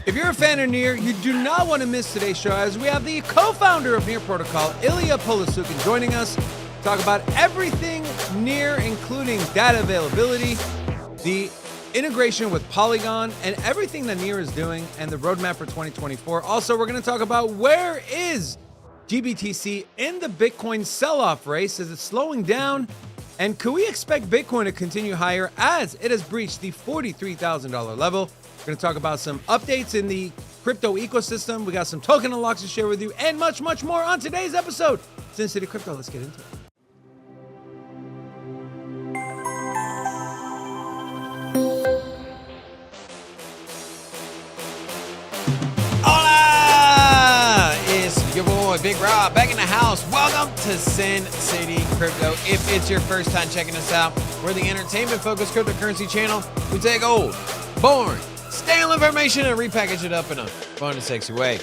If you're a fan of Near, you do not want to miss today's show, as we have the co-founder of Near Protocol, Illia Polosukhin, joining us to talk about everything Near, including data availability, the integration with Polygon, and everything that Near is doing, and the roadmap for 2024. Also, we're going to talk about where is GBTC in the Bitcoin sell-off race? Is it slowing down? And could we expect Bitcoin to continue higher as it has breached the $43,000 level? We're going to talk about some updates in the crypto ecosystem. We got some token unlocks to share with you, and much, much more on today's episode. Sin City Crypto, let's get into it. Your boy, Big Rob, back in the house. Welcome to Sin City Crypto. If it's your first time checking us out, we're the entertainment-focused cryptocurrency channel. We take old, boring, stale information and repackage it up in a fun and sexy way.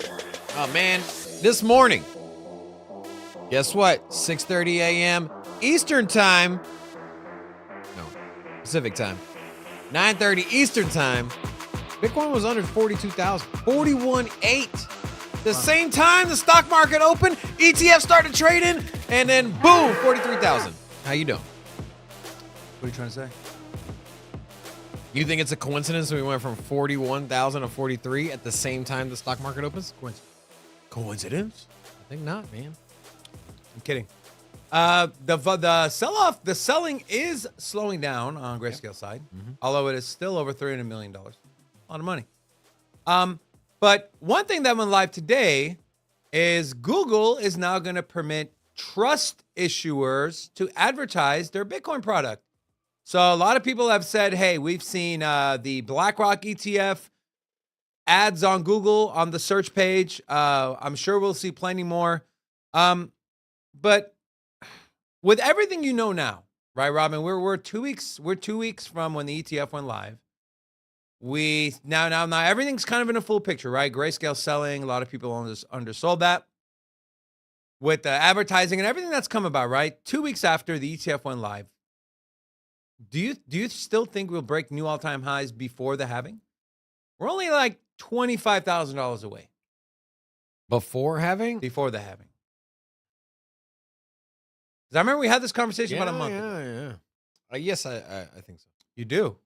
Oh, man, this morning, guess what? 6:30 a.m. Eastern Time. No, Pacific Time. 9:30 Eastern Time. Bitcoin was under 42,000. 41.8. The same time the stock market opened, ETF started trading, and then boom, 43,000. How you doing? What are you trying to say? You think it's a coincidence we went from 41,000 to 43 at the same time the stock market opens? Coincidence? I think not, man. I'm kidding. The sell-off, the selling is slowing down on Grayscale side, although it is still over $300 million. A lot of money. But one thing that went live today is Google is now going to permit trust issuers to advertise their Bitcoin product. So a lot of people have said, hey, we've seen the BlackRock ETF ads on Google on the search page. I'm sure we'll see plenty more. But with everything you know now, right, Robin, we're 2 weeks. We're 2 weeks from when the ETF went live. We now everything's kind of in a full picture, right? Grayscale selling, a lot of people undersold that with the advertising and everything that's come about, right? 2 weeks after the ETF went live, do you still think we'll break new all-time highs before the halving? We're only like $25,000 away. Before halving? Before the halving. Because I remember we had this conversation about a month ago. Yeah. Yes, I think so. You do?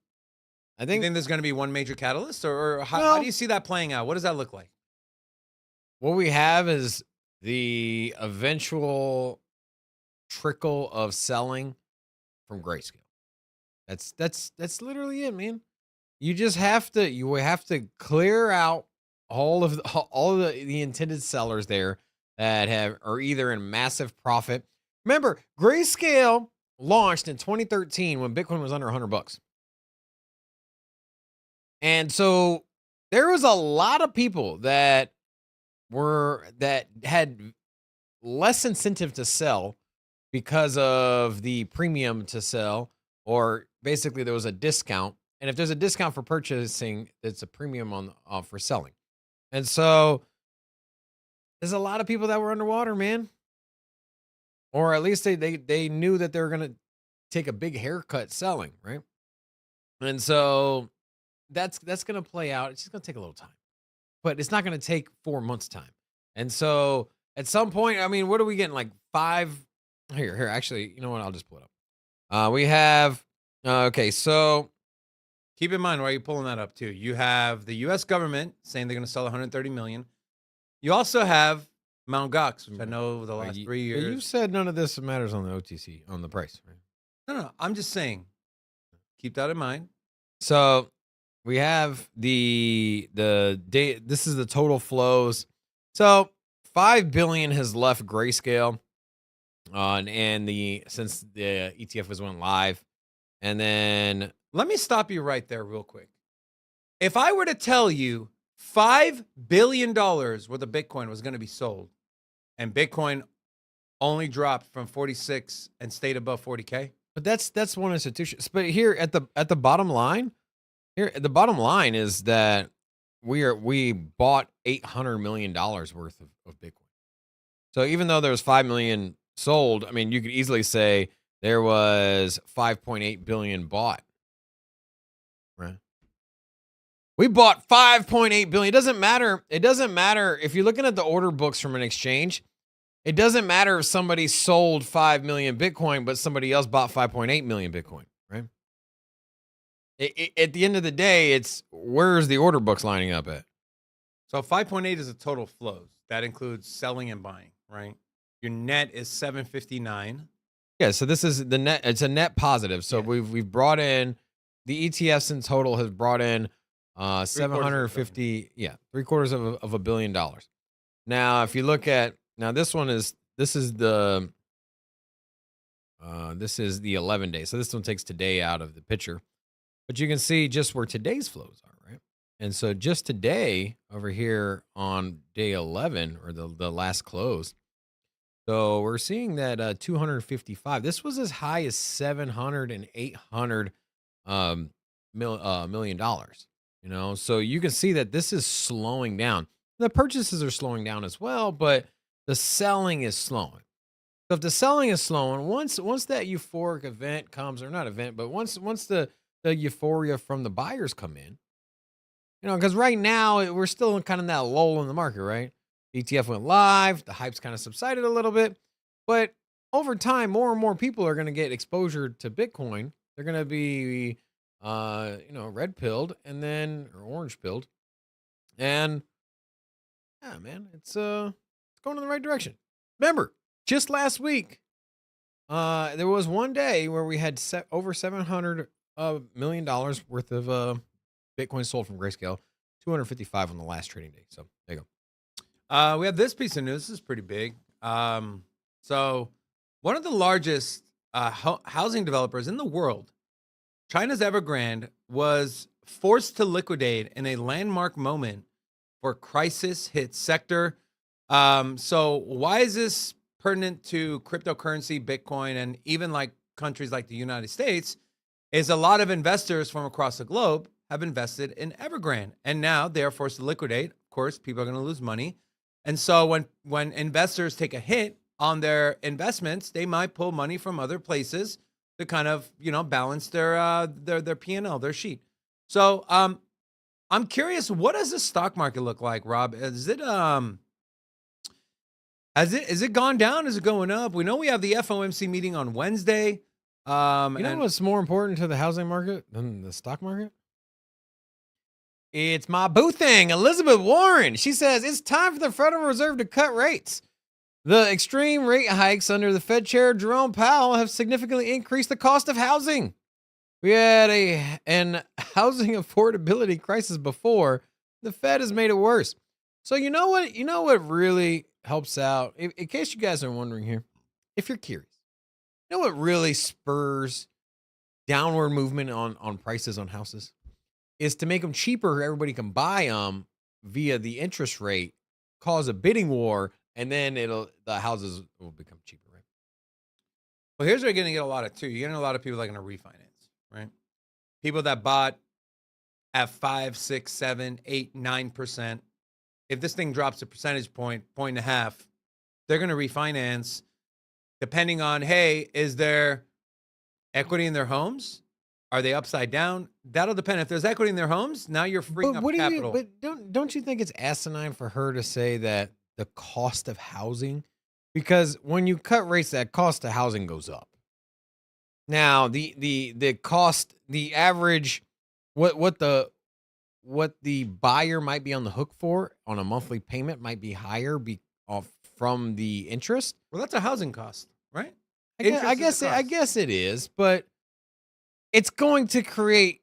I You think think there's going to be one major catalyst, or how do you see that playing out? What does that look like? what we have is the eventual trickle of selling from Grayscale. That's literally it, man. You just have to clear out all of the intended sellers there that are either in massive profit. Remember, Grayscale launched in 2013 when Bitcoin was under $100. And so there was a lot of people that had less incentive to sell because of the premium to sell, or basically there was a discount. And if there's a discount for purchasing, it's a premium on for selling. And so there's a lot of people that were underwater, man. Or at least they knew that they were going to take a big haircut selling, right? And so that's going to play out. It's just going to take a little time. But it's not going to take 4 months' time. And so at some point, I mean, what are we getting? Like 5? Here, actually, you know what? I'll just pull it up. We have, okay, so Keep in mind, while you're pulling that up too, you have the U.S. government saying they're going to sell 130 million. You also have Mt. Gox, which I know over the last 3 years. You said none of this matters on the OTC, on the price, right? No, I'm just saying, keep that in mind. So we have the date. This is the total flows. So 5 billion has left Grayscale since the ETF went live. And then Let me stop you right there real quick. If I were to tell you $5 billion worth of Bitcoin was going to be sold, and Bitcoin only dropped from 46 and stayed above 40K. But that's one institution. But here at the bottom line, is that we bought $800 million worth of Bitcoin. So even though there was 5 million sold, I mean, you could easily say there was 5.8 billion bought. Right. We bought 5.8 billion. It doesn't matter. It doesn't matter if you're looking at the order books from an exchange. It doesn't matter if somebody sold 5 million Bitcoin, but somebody else bought 5.8 million Bitcoin, right? At the end of the day, it's where's the order books lining up at? So 5.8 is a total flows. That includes selling and buying, right? Your net is 759. Yeah, so this is the net. It's a net positive. So Yeah. we've brought in the ETFs in total has brought in 750. Yeah, $750 million. Now, if you look at this is the 11 day. So this one takes today out of the picture, but you can see just where today's flows are, right? And so just today over here on day 11 or the last close. So we're seeing that 255. This was as high as 700 and 800 million dollars. So you can see that this is slowing down. The purchases are slowing down as well, but the selling is slowing. So if the selling is slowing, once that euphoric event comes, or not event, but once the euphoria from the buyers come in, because right now we're still in kind of that lull in the market, right? ETF went live, the hype's kind of subsided a little bit, but over time, more and more people are going to get exposure to Bitcoin. They're going to be, red pilled and then or orange pilled, and yeah, man, it's going in the right direction. Remember, just last week, there was one day where we had over $700 million worth of Bitcoin sold from Grayscale, 255 on the last trading day. So there you go. We have this piece of news. This is pretty big. So one of the largest housing developers in the world, China's Evergrande, was forced to liquidate in a landmark moment for crisis hit sector. So why is this pertinent to cryptocurrency, Bitcoin, and even like countries like the United States? Is a lot of investors from across the globe have invested in Evergrande, and now they are forced to liquidate. Of course, people are going to lose money. And so when investors take a hit on their investments, they might pull money from other places to kind of, balance their P&L, their sheet. So I'm curious, what does the stock market look like, Rob? Is it gone down? Is it going up? We know we have the FOMC meeting on Wednesday. What's more important to the housing market than the stock market? It's my boo thing, Elizabeth Warren. She says it's time for the Federal Reserve to cut rates. The extreme rate hikes under the Fed Chair Jerome Powell have significantly increased the cost of housing. We had an housing affordability crisis before. The Fed has made it worse. So you know what really helps out? In case you guys are wondering here, if you're curious, what really spurs downward movement on prices on houses? Is to make them cheaper, everybody can buy them via the interest rate, cause a bidding war, and then the houses will become cheaper, right? Well, here's where you're going to get a lot of too. You're getting a lot of people that are going to refinance, right? People that bought at 5, 6, 7, 8, 9%. If this thing drops a percentage point and a half, they're going to refinance depending on, hey, is there equity in their homes? Are they upside down? That'll depend. If there's equity in their homes, now you're freeing up capital. But don't you think it's asinine for her to say that the cost of housing? Because when you cut rates, that cost of housing goes up. Now the cost, the average, what the buyer might be on the hook for on a monthly payment might be higher from the interest. Well, that's a housing cost, right? I guess it is, but it's going to create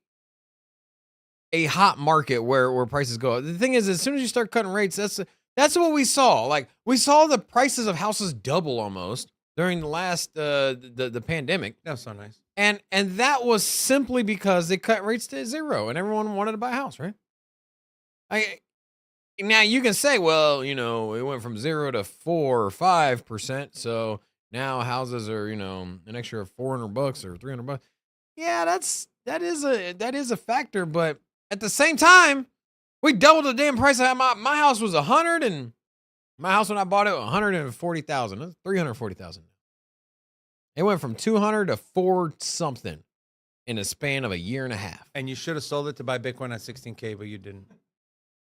a hot market where prices go. The thing is, as soon as you start cutting rates, that's what we saw. Like we saw the prices of houses double almost during the last the pandemic. That's so nice. And that was simply because they cut rates to zero and everyone wanted to buy a house, right? Now you can say, well, it went from 0 to 4 or 5%, so now houses are, an extra $400 or $300. Yeah, that is a factor, but at the same time, we doubled the damn price. My house was 100, and my house when I bought it, 140,000. That's 340,000. It went from 200 to 4 something in a span of a year and a half. And you should have sold it to buy Bitcoin at 16K, but you didn't.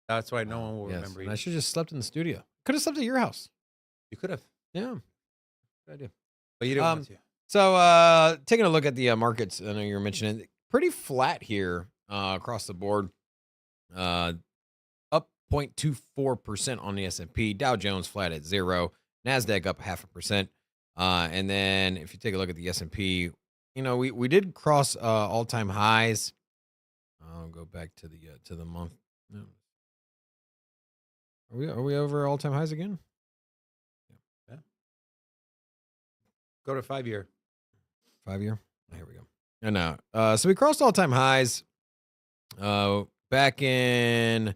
That's why no one will remember And you. I should have just slept in the studio. Could have slept at your house. You could have. Yeah. Good idea. But you didn't want to. So taking a look at the markets, I know you were mentioning pretty flat here across the board. Up 0.24% on the S&P. Dow Jones flat at 0. NASDAQ up 0.5%. And then if you take a look at the S&P, you know, we did cross all-time highs. I'll go back to the month. No. Are we over all-time highs again? Yeah. Go to 5-year. 5-year? Here we go. And so we crossed all-time highs back in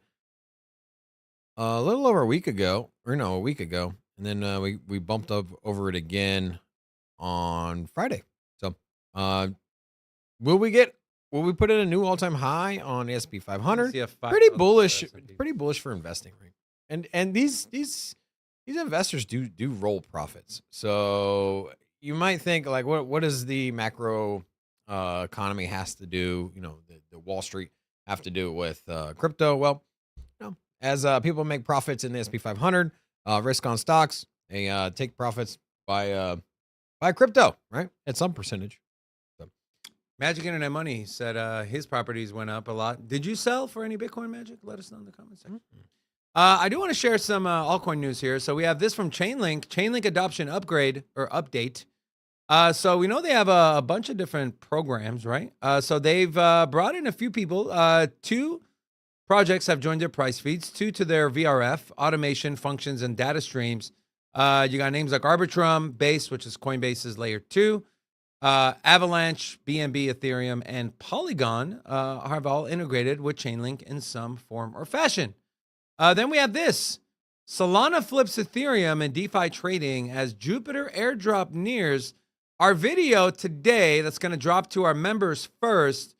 a little over a week ago, a week ago. And then we bumped up over it again on Friday. So will we put in a new all-time high on the S&P 500? Pretty bullish for investing, right? And these investors do roll profits. So you might think like, what does the macro economy has to do? You know, the Wall Street have to do with crypto. Well, you know, as people make profits in the S&P 500, risk on stocks, they take profits by crypto, right? At some percentage. So. Magic Internet Money said his properties went up a lot. Did you sell for any Bitcoin, Magic? Let us know in the comments section. Mm-hmm. I do want to share some altcoin news here. So we have this from Chainlink adoption upgrade or update. So we know they have a bunch of different programs, right? So they've brought in a few people. 2 projects have joined their price feeds, 2 to their VRF, automation, functions, and data streams. You got names like Arbitrum, Base, which is Coinbase's layer 2, Avalanche, BNB, Ethereum, and Polygon have all integrated with Chainlink in some form or fashion. Then we have this. Solana flips Ethereum in DeFi trading as Jupiter airdrop nears. Our video today that's going to drop to our members first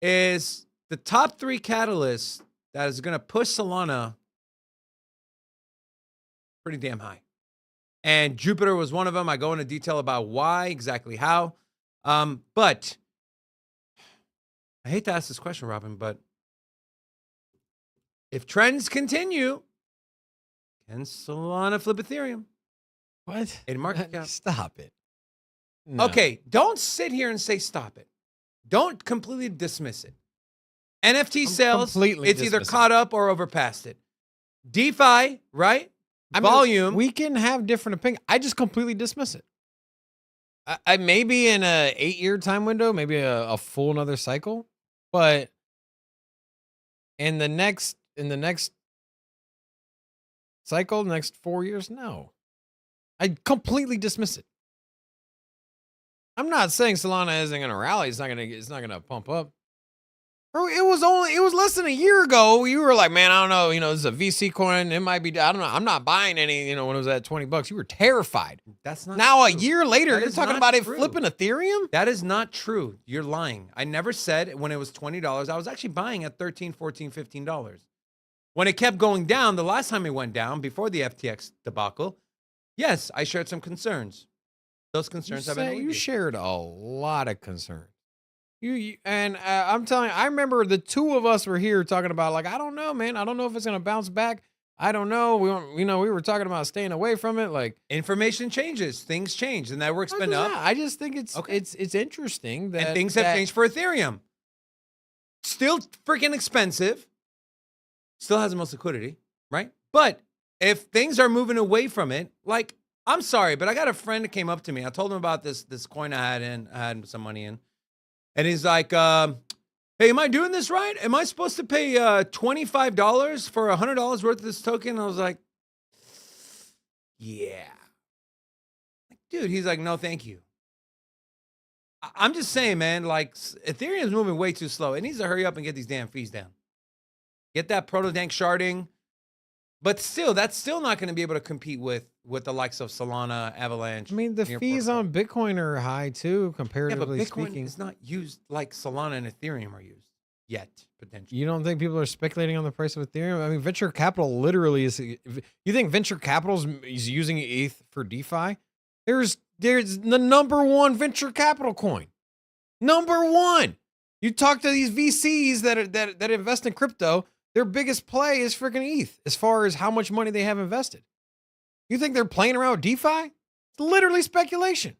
is the top 3 catalysts that is going to push Solana pretty damn high. And Jupiter was one of them. I go into detail about why, exactly how. But I hate to ask this question, Robin, but if trends continue, can Solana flip Ethereum? What? In market cap? Stop it. No. Okay, don't sit here and say stop it. Don't completely dismiss it. NFT sales, it's either caught up or overpassed it. DeFi, right? Volume. We can have different opinions. I just completely dismiss it. I maybe in a 8-year time window, maybe a full another cycle, but in the next cycle, next 4 years, no. I completely dismiss it. I'm not saying Solana isn't going to rally. It's not going to pump up. Bro, it was less than a year ago. You were like, man, I don't know. You know, this is a VC coin. It might be, I don't know. I'm not buying any, you know, when it was at $20. You were terrified. That's not now true. A year later, you're talking about true. it flipping Ethereum? That is not true. You're lying. I never said when it was $20. I was actually buying at $13, $14, $15. When it kept going down, the last time it went down, before the FTX debacle, yes, I shared some concerns. Those concerns have been alleviated. You shared a lot of concerns. I'm telling you, I remember the 2 of us were here talking about, like, I don't know, man. I don't know if it's going to bounce back. I don't know. We were talking about staying away from it. Like, information changes, things change, and network's been up. I just think it's interesting that and things have changed for Ethereum. Still freaking expensive. Still has the most liquidity, right? But if things are moving away from it, like, I'm sorry, but I got a friend that came up to me. I told him about this coin I had some money in. And he's like, hey, am I doing this right? Am I supposed to pay $25 for $100 worth of this token? And I was like, yeah. Dude, he's like, no, thank you. I'm just saying, man, like, Ethereum's moving way too slow. It needs to hurry up and get these damn fees down. Get that proto-dank sharding. But still, that's still not going to be able to compete with the likes of Solana, Avalanche. I mean, the fees on Bitcoin are high too, comparatively but Bitcoin speaking. is not used like Solana and Ethereum are used yet, potentially. You don't think people are speculating on the price of Ethereum? I mean, venture capital literally is. You think venture capital is using ETH for DeFi? There's the number 1 venture capital coin. Number one. You talk to these VCs that invest in crypto, their biggest play is freaking ETH as far as how much money they have invested. You think they're playing around with DeFi? It's literally speculation.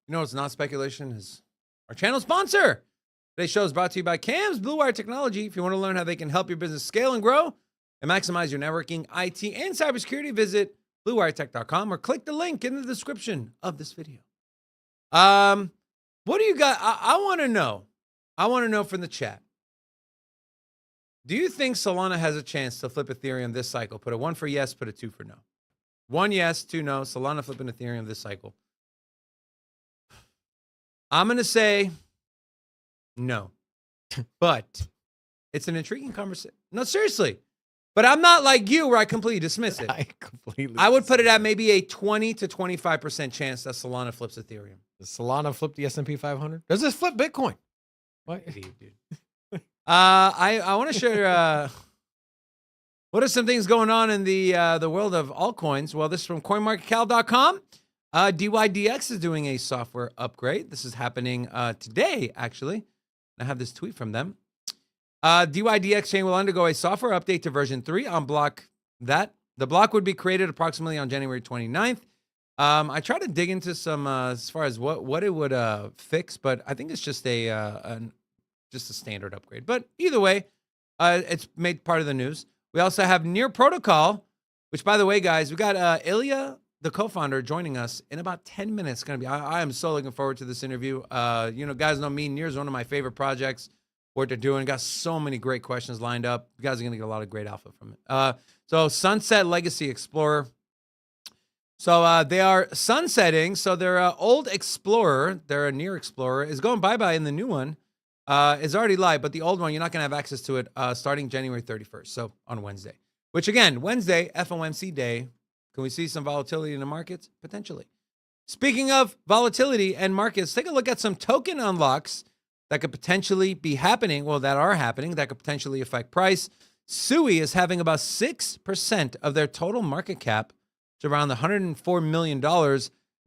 You know what's not speculation is our channel sponsor. Today's show is brought to you by Cam's Blue Wire Technology. If you want to learn how they can help your business scale and grow and maximize your networking, IT, and cybersecurity, visit bluewiretech.com or click the link in the description of this video. What do you got? I want to know. I want to know from the chat. Do you think Solana has a chance to flip Ethereum this cycle? Put a 1 for yes, put a 2 for no. 1 yes, 2 no. Solana flipping Ethereum this cycle. I'm going to say no. But it's an intriguing conversation. No, seriously. But I'm not like you where I completely dismiss it. I would put it at maybe a 20 to 25% chance that Solana flips Ethereum. Does Solana flip the S&P 500? Does this flip Bitcoin? What? Dude. I want to share what are some things going on in the world of altcoins. Well, this is from CoinMarketCal.com. DYDX is doing a software upgrade. This is happening today, actually. I have this tweet from them. DYDX chain will undergo a software update to version 3 on block that. The block would be created approximately on January 29th. I tried to dig into some as far as what it would fix, but I think it's just a standard upgrade. But either way, it's made part of the news. We also have Near Protocol, which, by the way, guys, we got Illia, the co-founder, joining us in about 10 minutes. Going to be. I am so looking forward to this interview. Guys know me. Near is one of my favorite projects. What they're doing, got so many great questions lined up. You guys are going to get a lot of great alpha from it. So Sunset Legacy Explorer. So they are sunsetting. So their old Explorer, their Near Explorer, is going bye-bye, and the new one is already live. But the old one, you're not going to have access to it starting January 31st, so on Wednesday. Which, again, Wednesday, FOMC day. Can we see some volatility in the markets? Potentially. Speaking of volatility and markets, take a look at some token unlocks that could potentially be happening, that are happening, that could potentially affect price. SUI is having about 6% of their total market cap, to around $104 million,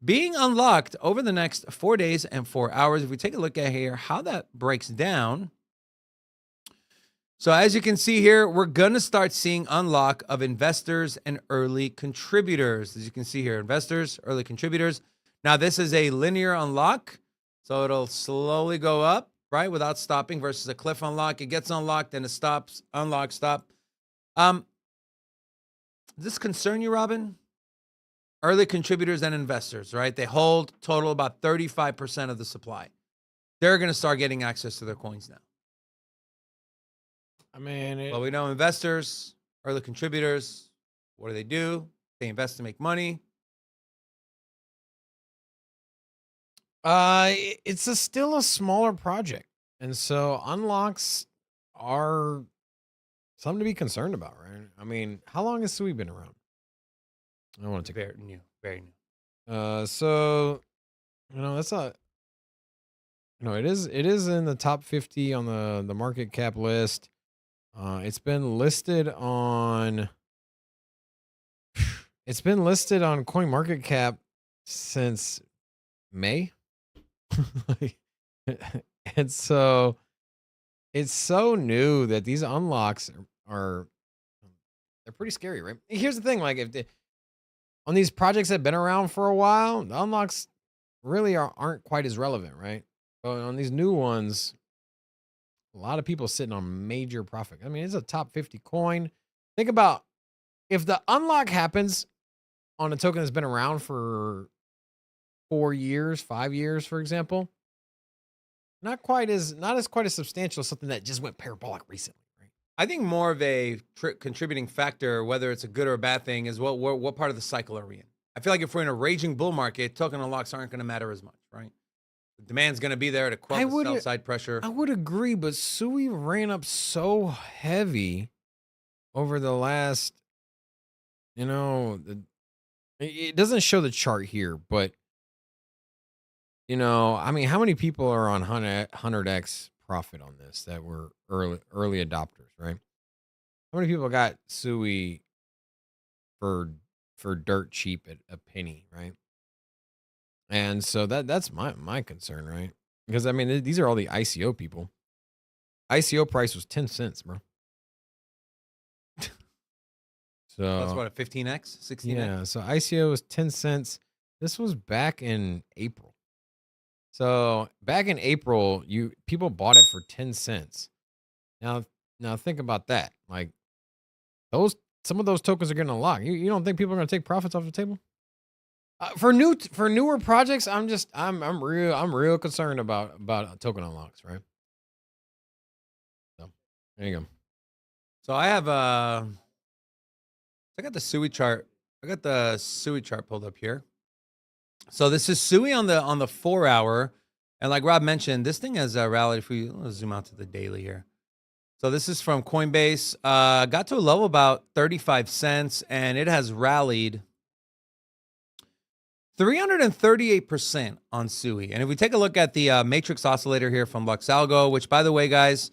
being unlocked over the next 4 days and 4 hours. If we take a look at here, how that breaks down. So as you can see here, we're going to start seeing unlock of investors and early contributors. As you can see here, investors, early contributors. Now, this is a linear unlock, so it'll slowly go up, right, without stopping, versus a cliff unlock. It gets unlocked, then it stops, unlock, stop. Does this concern you, Robin? Early contributors and investors, right? They hold total about 35% of the supply. They're going to start getting access to their coins now. I mean, well, we know investors, early contributors, what do? They invest to make money. It's still a smaller project. And so unlocks are something to be concerned about, right? I mean, how long has SUI been around? I want to take very new. So, that's a, it is in the top 50 on the market cap list. It's been listed on CoinMarketCap since May. And so it's so new that these unlocks are they're pretty scary, right? Here's the thing, like on these projects that have been around for a while, the unlocks really aren't quite as relevant, right? But on these new ones, a lot of people sitting on major profit. I mean, it's a top 50 coin. Think about if the unlock happens on a token that's been around for 4 years, 5 years, for example, not as quite as substantial as something that just went parabolic recently. I think more of a contributing factor, whether it's a good or a bad thing, is what part of the cycle are we in? I feel like if we're in a raging bull market, token unlocks aren't going to matter as much, right? The demand's going to be there to quell the sell side pressure. I would agree, but SUI ran up so heavy over the last, it doesn't show the chart here, but, I mean, how many people are on 100x profit on this that were early adopters, right? How many people got SUI for dirt cheap at a penny, right? And so that's my concern, right? Because I mean, these are all the ICO people. ICO price was 10 cents, bro. That's So what, a 15x, 16x. yeah, so ICO was 10 cents. This was back in April. So back in April, people bought it for 10 cents. Now think about that. Like some of those tokens are getting unlocked. You don't think people are going to take profits off the table? For newer projects, I'm real concerned about token unlocks, right? So there you go. So I have I got the SUI chart. I got the SUI chart pulled up here. So this is SUI on the 4 hour, and like Rob mentioned, this thing has rallied. If we let's zoom out to the daily here. So this is from Coinbase. Got to a level about 35 cents, and it has rallied 338% on SUI. And if we take a look at the matrix oscillator here from Luxalgo, which, by the way, guys,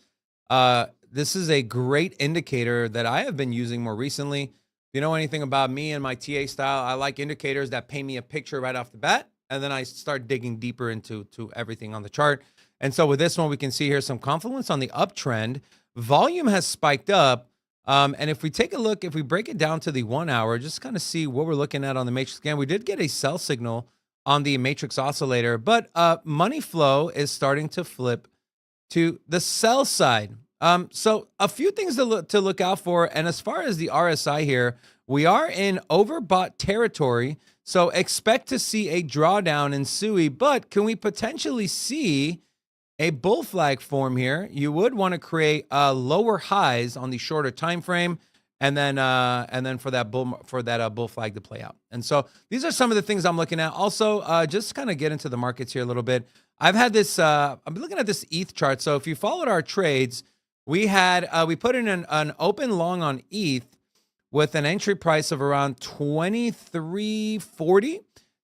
this is a great indicator that I have been using more recently. If you know anything about me and my TA style, I like indicators that paint me a picture right off the bat, and then I start digging deeper into everything on the chart. And so with this one, we can see here some confluence on the uptrend. Volume has spiked up. And if we take a look, if we break it down to the 1 hour, just kind of see what we're looking at on the matrix scan, we did get a sell signal on the matrix oscillator, but money flow is starting to flip to the sell side. So a few things to look out for. And as far as the RSI here, we are in overbought territory. So expect to see a drawdown in SUI, but can we potentially see a bull flag form here? You would want to create lower highs on the shorter time frame, and then for that bull flag to play out. And so these are some of the things I'm looking at. Also, just kind of get into the markets here a little bit. I've had this. I'm looking at this ETH chart. So if you followed our trades, we put in an open long on ETH with an entry price of around 23.40,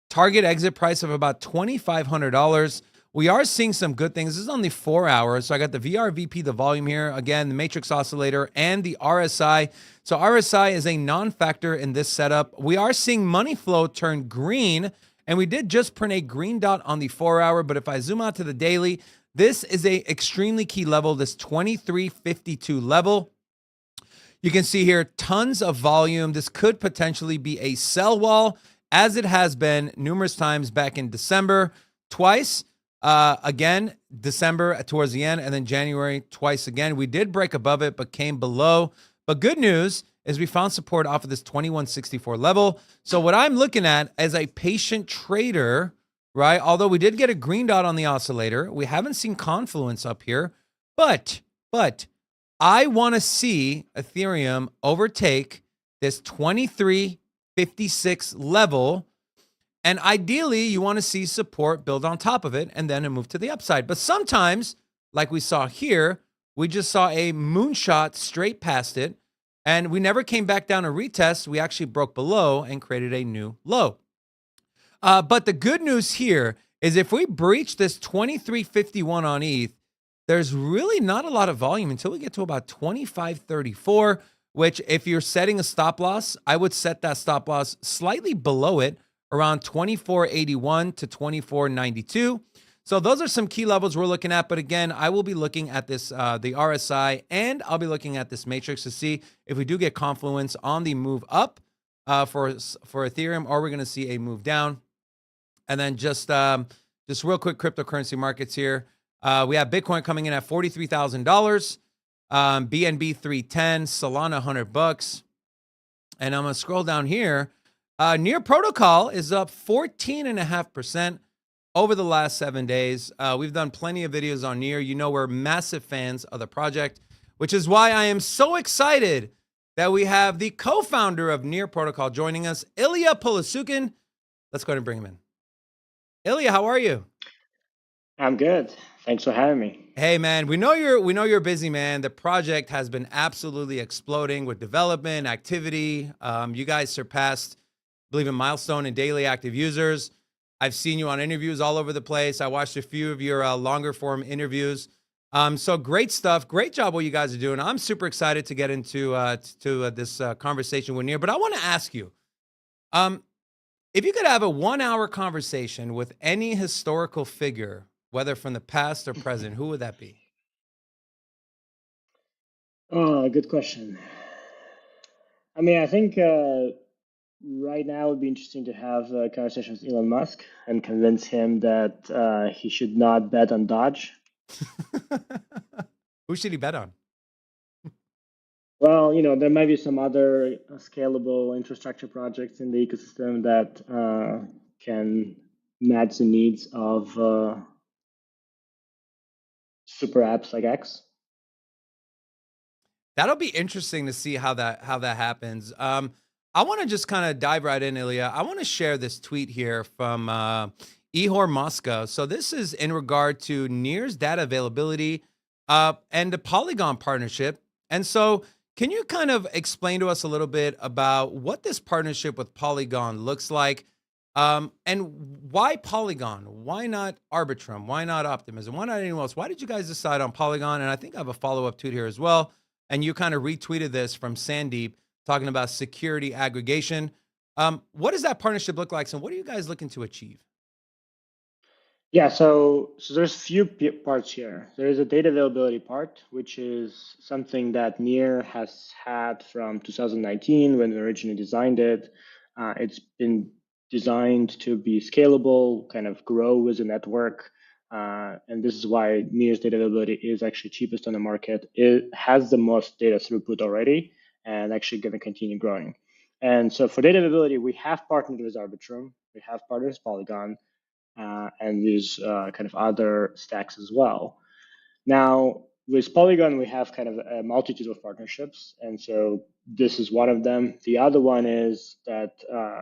target exit price of about $2,500. We are seeing some good things. This is on the 4 hours. So I got the VRVP, the volume here, again, the matrix oscillator, and the RSI. So RSI is a non-factor in this setup. We are seeing money flow turn green, and we did just print a green dot on the 4 hour. But if I zoom out to the daily, this is a extremely key level, this 23.52 level. You can see here tons of volume. This could potentially be a sell wall, as it has been numerous times back in December, twice. Again, December towards the end, and then January twice again. We did break above it, but came below. But good news is we found support off of this 2164 level. So what I'm looking at as a patient trader, right? Although we did get a green dot on the oscillator, we haven't seen confluence up here, but I want to see Ethereum overtake this 2356 level. And ideally, you want to see support build on top of it and then a move to the upside. But sometimes, like we saw here, we just saw a moonshot straight past it, and we never came back down to retest. We actually broke below and created a new low. But the good news here is if we breach this 2351 on ETH, there's really not a lot of volume until we get to about 2534, which if you're setting a stop loss, I would set that stop loss slightly below it, around 2481 to 2492. So those are some key levels we're looking at. But again, I will be looking at this, the RSI, and I'll be looking at this matrix to see if we do get confluence on the move up for Ethereum, or we're going to see a move down. And then just real quick, cryptocurrency markets here. We have Bitcoin coming in at $43,000, BNB 310, Solana $100, and I'm gonna scroll down here. Near Protocol is up 14.5% over the last 7 days. We've done plenty of videos on Near. You know we're massive fans of the project, which is why I am so excited that we have the co-founder of Near Protocol joining us, Illia Polosukhin. Let's go ahead and bring him in. Illia, how are you? I'm good. Thanks for having me. Hey man, we know you're busy, man. The project has been absolutely exploding with development activity. You guys surpassed, I believe, a milestone in daily active users. I've seen you on interviews all over the place. I watched a few of your longer form interviews. So great stuff. Great job what you guys are doing. I'm super excited to get into this conversation with Near. But I want to ask you, If you could have a 1-hour conversation with any historical figure, whether from the past or present, who would that be? Oh, good question. I mean, I think right now it would be interesting to have a conversation with Elon Musk and convince him that he should not bet on Dodge. Who should he bet on? Well, there might be some other scalable infrastructure projects in the ecosystem that can match the needs of super apps like X. That'll be interesting to see how that happens. I want to just kind of dive right in, Ilya. I want to share this tweet here from Ihor Moscow. So this is in regard to Near's data availability and the Polygon partnership. And so, can you kind of explain to us a little bit about what this partnership with Polygon looks like? And why Polygon? Why not Arbitrum? Why not Optimism? Why not anyone else? Why did you guys decide on Polygon? And I think I have a follow-up tweet here as well. And you kind of retweeted this from Sandeep talking about security aggregation. What does that partnership look like? And what are you guys looking to achieve? Yeah, so there's a few parts here. There is a data availability part, which is something that Near has had from 2019 when we originally designed it. It's been designed to be scalable, kind of grow with the network. And this is why Near's data availability is actually cheapest on the market. It has the most data throughput already and actually going to continue growing. And so for data availability, we have partnered with Arbitrum. We have partnered with Polygon. And these kind of other stacks as well. Now, with Polygon, we have kind of a multitude of partnerships. And so this is one of them. The other one is that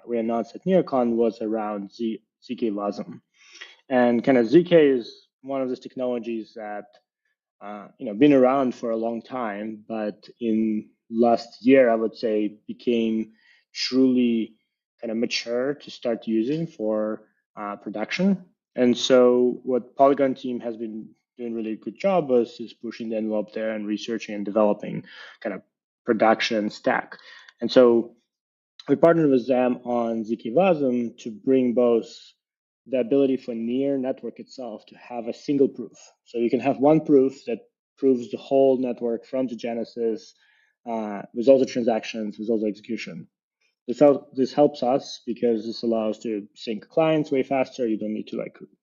we announced at NearCon was around ZK Wasm. And kind of ZK is one of those technologies that been around for a long time, but in last year, I would say became truly kind of mature to start using for production. And so what Polygon team has been doing really good job is pushing the envelope there and researching and developing kind of production stack. And so we partnered with them on ZK Wasm to bring both the ability for Near network itself to have a single proof. So you can have one proof that proves the whole network from the genesis with all the transactions, with all the execution. This helps us because this allows to sync clients way faster. You don't need to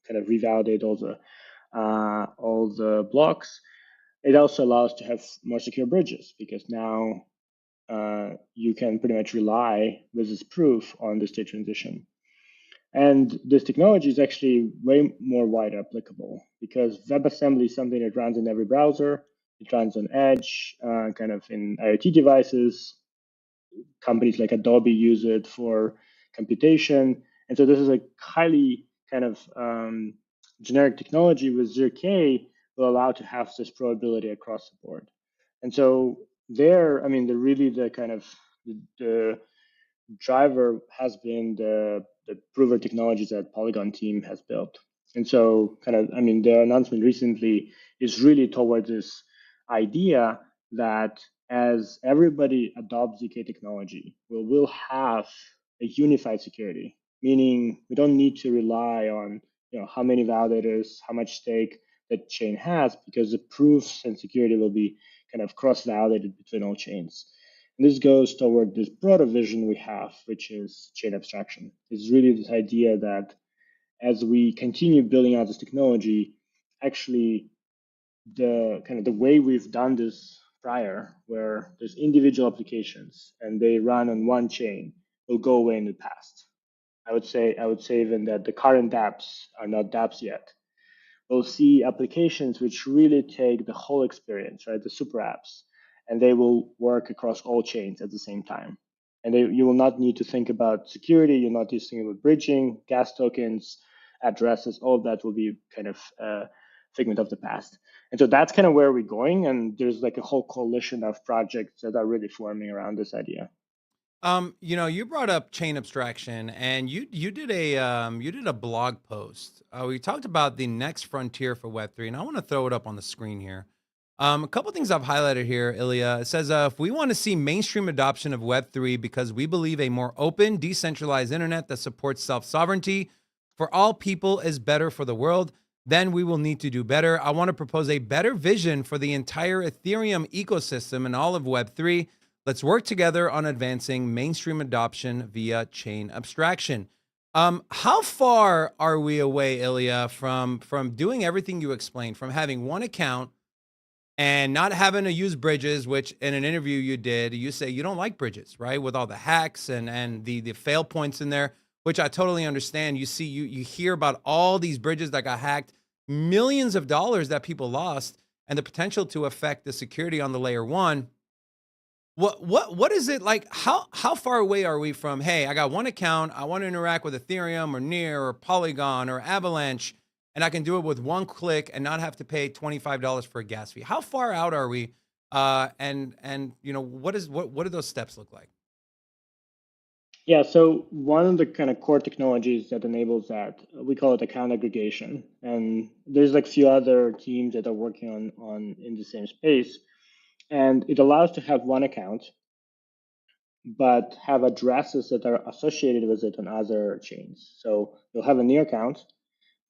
kind of revalidate all the blocks. It also allows to have more secure bridges because now you can pretty much rely with this proof on the state transition. And this technology is actually way more wide applicable because WebAssembly is something that runs in every browser. It runs on Edge, kind of in IoT devices. Companies like Adobe use it for computation. And so this is a highly kind of generic technology with ZK will allow to have this probability across the board. And so there, I mean, the kind of the driver has been the prover technologies that Polygon team has built. And so kind of, I mean, the announcement recently is really towards this idea that as everybody adopts ZK technology, we will have a unified security, meaning we don't need to rely on how many validators, how much stake that chain has, because the proofs and security will be kind of cross-validated between all chains. And this goes toward this broader vision we have, which is chain abstraction. It's really this idea that as we continue building out this technology, actually the kind of the way we've done this prior, where there's individual applications and they run on one chain, will go away in the past. I would say even that the current dApps are not dApps yet. We'll see applications which really take the whole experience, right? The super apps, and they will work across all chains at the same time. And you will not need to think about security. You'll not need to think about bridging, gas tokens, addresses. All of that will be kind of a figment of the past. And so that's kind of where we're going. And there's like a whole coalition of projects that are really forming around this idea. You brought up chain abstraction, and you did a blog post. We talked about the next frontier for Web3, and I want to throw it up on the screen here. A couple things I've highlighted here, Ilya. It says, if we want to see mainstream adoption of Web3 because we believe a more open, decentralized internet that supports self-sovereignty for all people is better for the world, then we will need to do better. I want to propose a better vision for the entire Ethereum ecosystem and all of Web3. Let's work together on advancing mainstream adoption via chain abstraction. How far are we away, Ilya, from doing everything you explained, from having one account and not having to use bridges, which in an interview you did, you say you don't like bridges, right? With all the hacks and the fail points in there, which I totally understand. You see, you hear about all these bridges that got hacked, millions of dollars that people lost, and the potential to affect the security on the layer one. What is it like? How far away are we from, hey, I got one account, I want to interact with Ethereum or Near or Polygon or Avalanche, and I can do it with one click and not have to pay $25 for a gas fee? How far out are we? And you know, what do those steps look like? Yeah, so one of the kind of core technologies that enables that, we call it account aggregation. And there's like a few other teams that are working on in the same space. And it allows to have one account, but have addresses that are associated with it on other chains. So you'll have a Near account,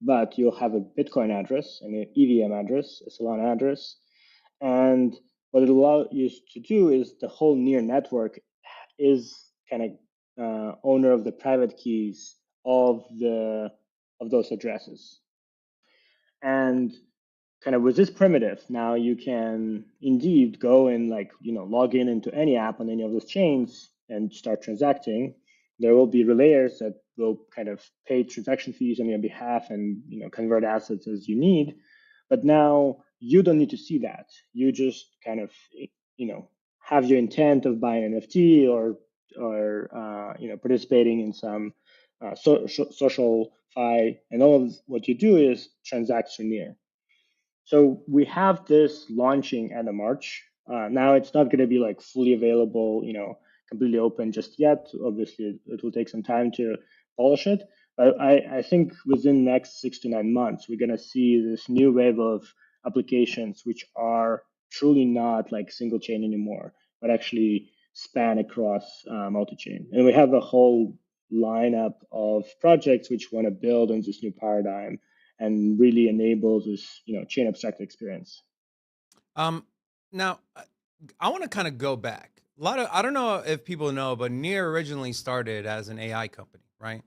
but you'll have a Bitcoin address, an EVM address, a Solana address. And what it allows you to do is the whole Near network is kind of owner of the private keys of those addresses. And kind of with this primitive, now you can indeed go and log in into any app on any of those chains and start transacting. There will be relayers that will kind of pay transaction fees on your behalf and convert assets as you need. But now you don't need to see that. You just kind of have your intent of buying an NFT or participating in some social fi, and all of what you do is transact through Near. So we have this launching end of March. Now it's not going to be like fully available, completely open just yet. Obviously, it will take some time to polish it. But I think within the next 6 to 9 months, we're going to see this new wave of applications which are truly not like single chain anymore, but actually span across multi-chain. And we have a whole lineup of projects which want to build on this new paradigm and really enable this chain abstract experience. Now I want to kind of go back. I don't know if people know, but Near originally started as an AI company, right?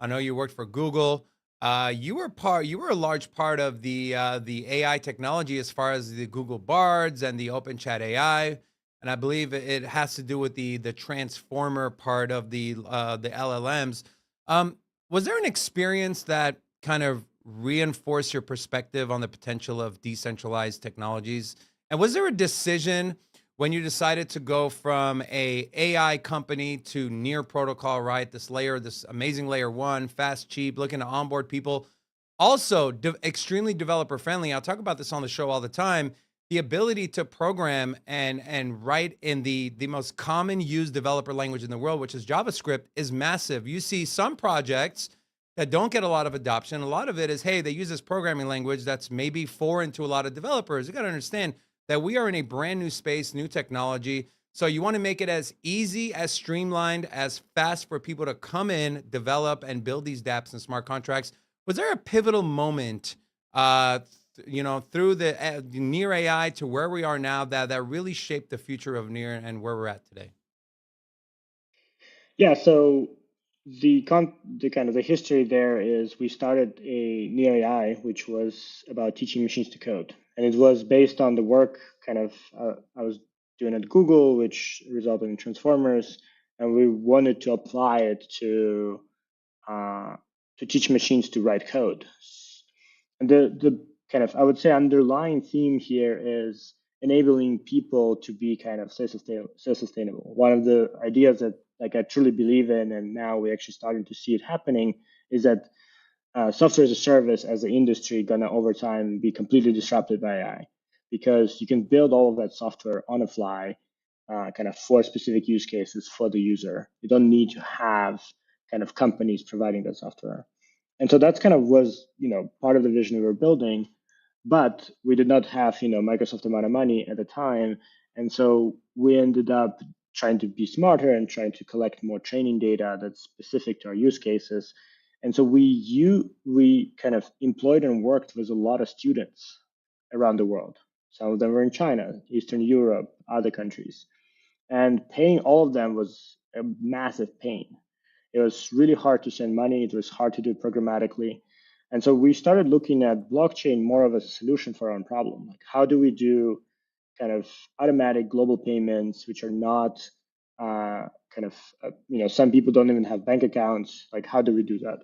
I know you worked for Google. You were a large part of the AI technology as far as the Google Bards and the Open Chat AI, and I believe it has to do with the transformer part of the LLMs. Was there an experience that kind of reinforced your perspective on the potential of decentralized technologies? And was there a decision when you decided to go from a AI company to Near protocol, right? This amazing layer one, fast, cheap, looking to onboard people, also extremely developer friendly. I'll talk about this on the show all the time. The ability to program and write in the most common used developer language in the world, which is JavaScript, is massive. You see some projects that don't get a lot of adoption. A lot of it is, hey, they use this programming language that's maybe foreign to a lot of developers. You got to understand that we are in a brand new space, new technology. So you want to make it as easy, as streamlined, as fast for people to come in, develop, and build these dApps and smart contracts. Was there a pivotal moment, through the Near AI to where we are now that really shaped the future of Near and where we're at today? Yeah, so the kind of the history there is we started a Near AI, which was about teaching machines to code, and it was based on the work I was doing at Google, which resulted in transformers, and we wanted to apply it to teach machines to write code. And the kind of, I would say, underlying theme here is enabling people to be kind of self-sustainable. One of the ideas that I truly believe in, and now we're actually starting to see it happening, is that software as a service as an industry gonna over time be completely disrupted by AI, because you can build all of that software on the fly, kind of for specific use cases for the user. You don't need to have kind of companies providing that software. And so that's kind of was part of the vision we were building. but we did not have, Microsoft amount of money at the time. And so we ended up trying to be smarter and trying to collect more training data that's specific to our use cases. And so we kind of employed and worked with a lot of students around the world. Some of them were in China, Eastern Europe, other countries. And paying all of them was a massive pain. It was really hard to send money. It was hard to do programmatically. And so we started looking at blockchain more of as a solution for our own problem. Like, how do we do kind of automatic global payments, which are not some people don't even have bank accounts. Like, how do we do that?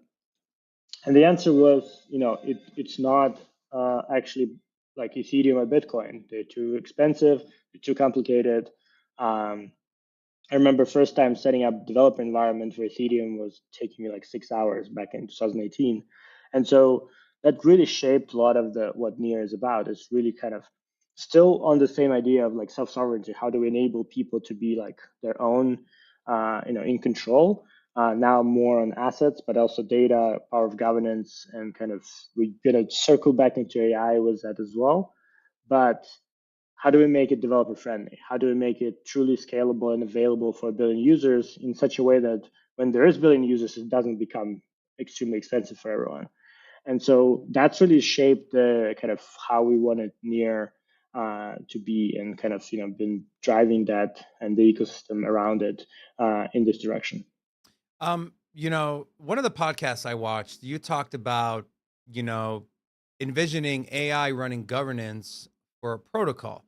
And the answer was, it's not actually like Ethereum or Bitcoin. They're too expensive, they're too complicated. I remember first time setting up developer environment for Ethereum was taking me like 6 hours back in 2018. And so that really shaped a lot of what Near is about. It's really kind of still on the same idea of like self-sovereignty. How do we enable people to be like their own, in control? Now more on assets, but also data, power of governance, and kind of we're gonna circle back into AI with that as well. But how do we make it developer friendly? How do we make it truly scalable and available for a billion users in such a way that when there is a billion users, it doesn't become extremely expensive for everyone? And so that's really shaped the kind of how we wanted Near to be, and kind of been driving that and the ecosystem around it in this direction. One of the podcasts I watched, you talked about, you know, envisioning AI running governance for a protocol.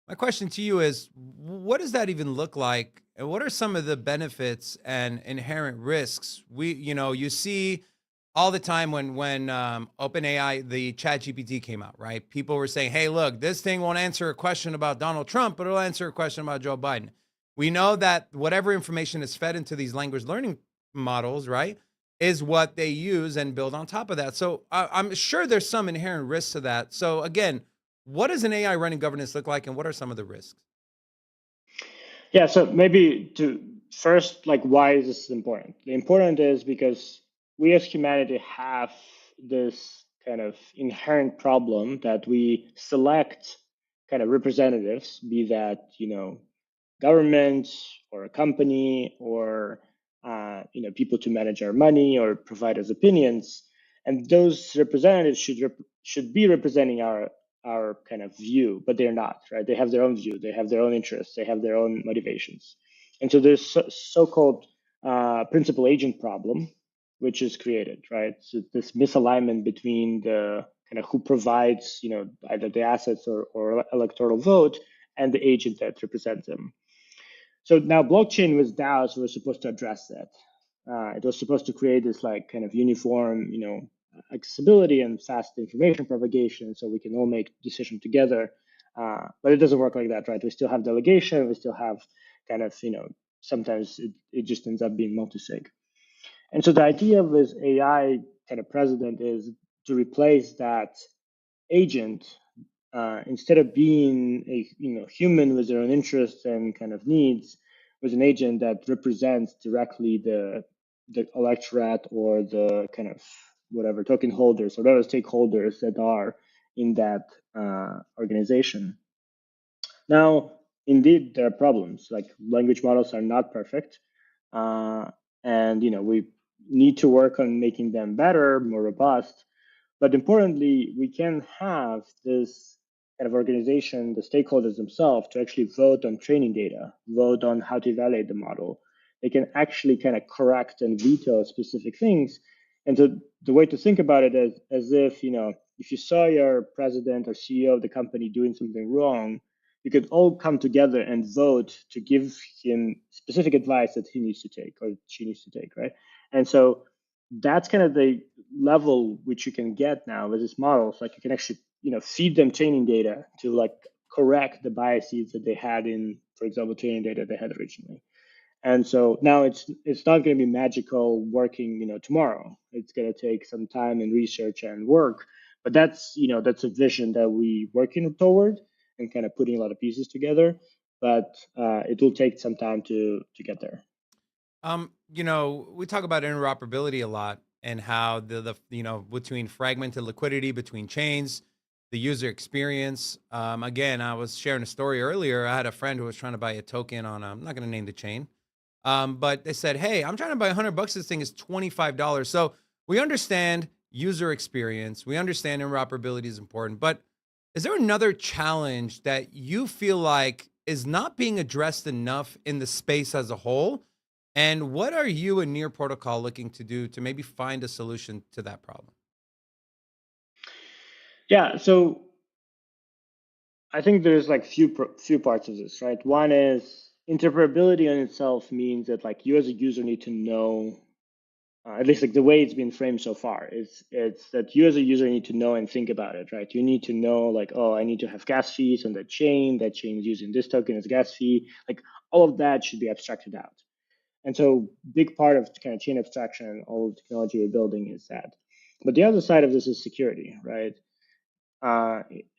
My question to you is, what does that even look like? And what are some of the benefits and inherent risks? You see all the time when OpenAI, the Chat GPT came out, right? People were saying, hey, look, this thing won't answer a question about Donald Trump, but it'll answer a question about Joe Biden. We know that whatever information is fed into these language learning models, right, is what they use and build on top of that. So I'm sure there's some inherent risks to that. So again, what does an AI running governance look like, and what are some of the risks? Yeah, so maybe to first, like, why is this important? The important is because we as humanity have this kind of inherent problem that we select kind of representatives, be that, government or a company or, people to manage our money or provide us opinions. And those representatives should be representing our kind of view, but they're not, right? They have their own view, they have their own interests, they have their own motivations. And so there's so-called principal agent problem, which is created, right? So this misalignment between the kind of who provides, either the assets or electoral vote and the agent that represents them. So now blockchain with DAOs was supposed to address that. It was supposed to create this like kind of uniform, accessibility and fast information propagation, so we can all make decisions together. But it doesn't work like that, right? We still have delegation. We still have kind of, sometimes it just ends up being multi-sig. And so the idea with AI kind of president is to replace that agent, instead of being a human with their own interests and kind of needs, with an agent that represents directly the electorate or the kind of whatever token holders or whatever stakeholders that are in that organization. Now, indeed, there are problems. Like, language models are not perfect, and we need to work on making them better, more robust. But importantly, we can have this kind of organization, the stakeholders themselves, to actually vote on training data, vote on how to evaluate the model. They can actually kind of correct and veto specific things. And so the way to think about it is as if, if you saw your president or CEO of the company doing something wrong, you could all come together and vote to give him specific advice that he needs to take or she needs to take, right? And so that's kind of the level which you can get now with these models. Like, you can actually, feed them training data to like correct the biases that they had in, for example, training data they had originally. And so now it's not going to be magical working, tomorrow. It's going to take some time and research and work. But that's a vision that we working toward and kind of putting a lot of pieces together. But it will take some time to get there. We talk about interoperability a lot and how the between fragmented liquidity between chains. the user experience. Again, I was sharing a story earlier. I had a friend who was trying to buy a token on, I'm not going to name the chain, but they said, hey, I'm trying to buy $100. This thing is $25. So we understand user experience. We understand interoperability is important. But is there another challenge that you feel like is not being addressed enough in the space as a whole? And what are you and Near Protocol looking to do to maybe find a solution to that problem? Yeah, so I think there's like few parts of this, right? One is interoperability in itself means that like you as a user need to know, at least like the way it's been framed so far, it's that you as a user need to know and think about it, right? You need to know like, oh, I need to have gas fees on that chain. That chain is using this token as gas fee. Like all of that should be abstracted out. And so big part of kind of chain abstraction and all the technology we're building is that. But the other side of this is security, right?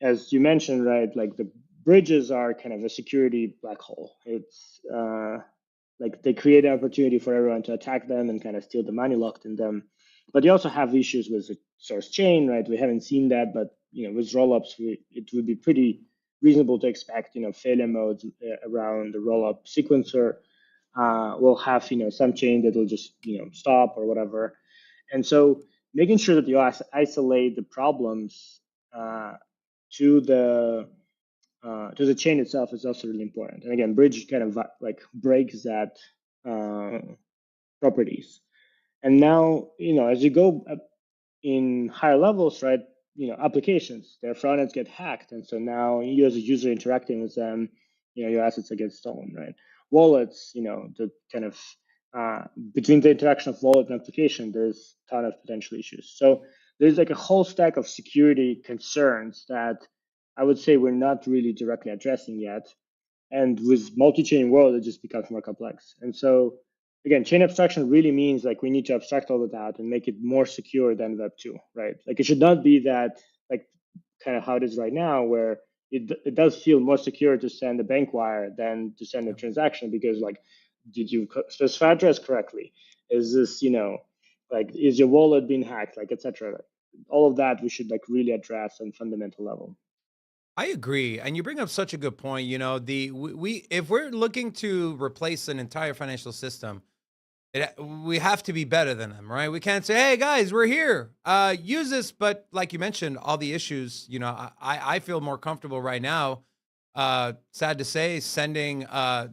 As you mentioned, right, like the bridges are kind of a security black hole. It's like they create an opportunity for everyone to attack them and kind of steal the money locked in them. But they also have issues with the source chain, right? We haven't seen that, but with rollups, it would be pretty reasonable to expect, failure modes around the rollup sequencer. We'll have, some chain that will just, stop or whatever. And so making sure that you isolate the problems uh, to the chain itself is also really important. And again, bridge kind of like breaks that uh, properties. And now, as you go up in higher levels, right? Applications, their front ends get hacked, and so now you as a user interacting with them, your assets are getting stolen, right? Wallets, the kind of between the interaction of wallet and application, there's a ton of potential issues. So there's like a whole stack of security concerns that I would say we're not really directly addressing yet. And with multi-chain world, it just becomes more complex. And so again, chain abstraction really means like we need to abstract all of that and make it more secure than Web 2, right? Like it should not be that like kind of how it is right now, where it does feel more secure to send a bank wire than to send a transaction because like, did you specify address correctly? Is this, like, is your wallet being hacked, like, etc. All of that we should like really address on fundamental level. I agree, and you bring up such a good point. We if we're looking to replace an entire financial system, we have to be better than them, right? We can't say, "Hey guys, we're here, use this." But like you mentioned, all the issues. I feel more comfortable right now. Sad to say, sending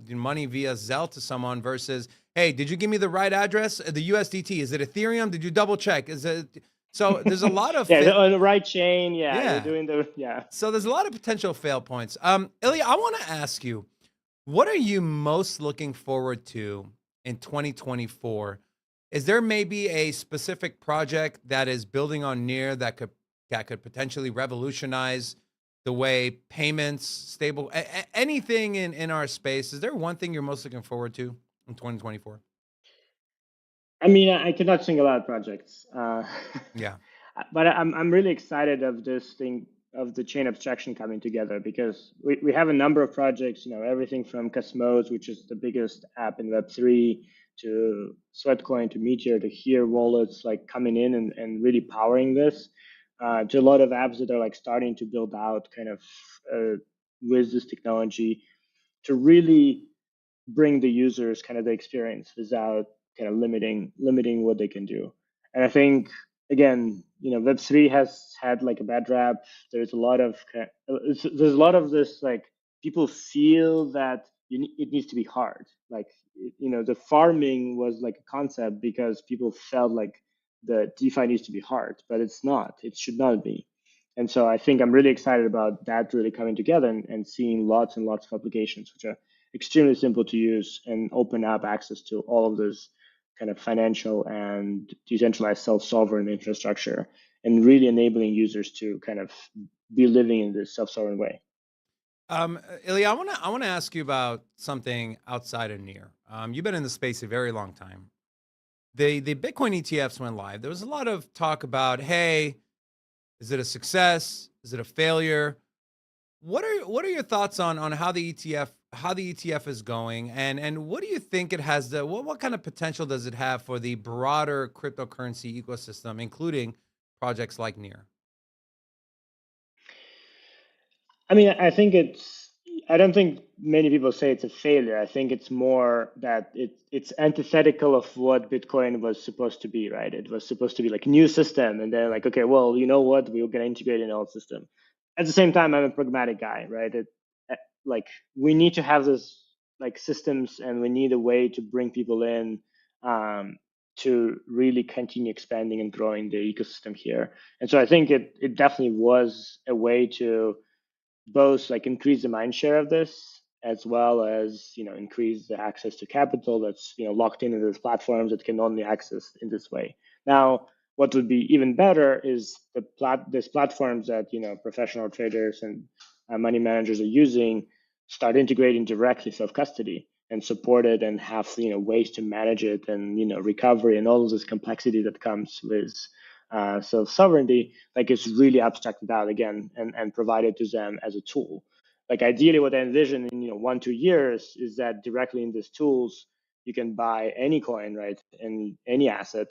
money via Zelle to someone versus, "Hey, did you give me the right address? The USDT, is it Ethereum? Did you double check? Is it?" So there's a lot of Yeah, on the right chain. Yeah, you're yeah. doing yeah. So there's a lot of potential fail points. Ilya, I want to ask you, what are you most looking forward to in 2024? Is there maybe a specific project that is building on Near that could potentially revolutionize the way payments, anything in our space? Is there one thing you're most looking forward to in 2024? I mean, I cannot single out projects, Yeah. but I'm really excited of this thing of the chain abstraction coming together because we have a number of projects. Everything from Cosmos, which is the biggest app in Web3, to Sweatcoin, to Meteor, to here wallets like coming in and really powering this. To a lot of apps that are like starting to build out kind of with this technology to really bring the users kind of the experience without kind of limiting what they can do. And I think again, Web3 has had like a bad rap. There's a lot of there's a lot of this like people feel that it needs to be hard. Like the farming was like a concept because people felt like the DeFi needs to be hard, but it's not. It should not be. And so I think I'm really excited about that really coming together and seeing lots and lots of applications which are extremely simple to use and open up access to all of this kind of financial and decentralized self-sovereign infrastructure and really enabling users to kind of be living in this self-sovereign way. Ilya, I wanna ask you about something outside of Near. You've been in the space a very long time. The Bitcoin ETFs went live. There was a lot of talk about, hey, is it a success? Is it a failure? What are your thoughts on how the ETF is going, and what do you think it has what kind of potential does it have for the broader cryptocurrency ecosystem, including projects like Near? I mean, I don't think many people say it's a failure. I think it's more that it's antithetical of what Bitcoin was supposed to be, right? It was supposed to be like a new system, and then like, okay, well, you know what? We're gonna integrate an old system. At the same time, I'm a pragmatic guy, right? Like we need to have this like systems, and we need a way to bring people in to really continue expanding and growing the ecosystem here. And so I think it definitely was a way to both like increase the mind share of this, as well as increase the access to capital that's locked into these platforms that can only access in this way. Now, what would be even better is these platforms that professional traders and money managers are using start integrating directly self-custody and support it, and have ways to manage it, and recovery and all of this complexity that comes with self-sovereignty, like it's really abstracted out again and provided to them as a tool. Like ideally what I envision in 1-2 years is that directly in these tools you can buy any coin, right, and any asset.